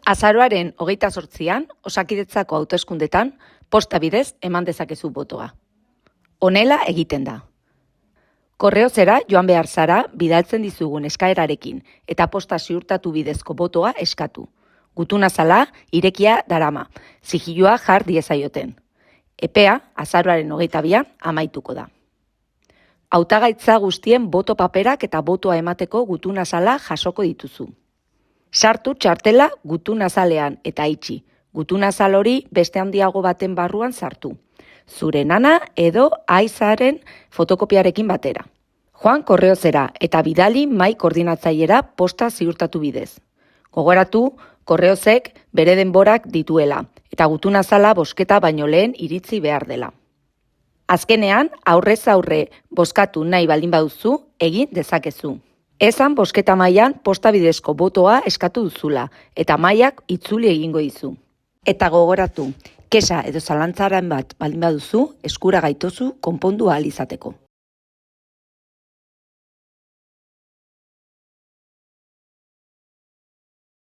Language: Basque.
Azaroaren 28an, Osakidetzako hauteskundetan, posta bidez eman dezakezu botoa. Honela egiten da. Korreozera joan behar zara bidaltzen dizugun eskaerarekin eta posta ziurtatu bidezko botoa eskatu. Gutunazala irekia darama, zigilua jar diezaioten. Epea, azaroaren 22an, amaituko da. Hautagaitza guztien boto paperak eta botoa emateko gutunazala jasoko dituzu. Sartu txartela gutunazalean eta itxi. Gutunazal hori beste handiago baten barruan sartu. Zure nana edo aizaren fotokopiarekin batera. Joan korreozera eta bidali mahai koordinatzaileera posta ziurtatu bidez. Gogoratu, korreozek bere denborak dituela eta gutunazala bozketa baino lehen iritzi behar dela. Azkenean, aurrez aurre bozkatu nahi baldin baduzu, egin dezakezu. Esan bozketa mahaian posta bidezko botoa eskatu duzula eta mahaiak itzuli egingo dizu. Eta gogoratu, kexa edo zalantzaren bat baldin baduzu, eskura gaituzu konpondu ahal izateko.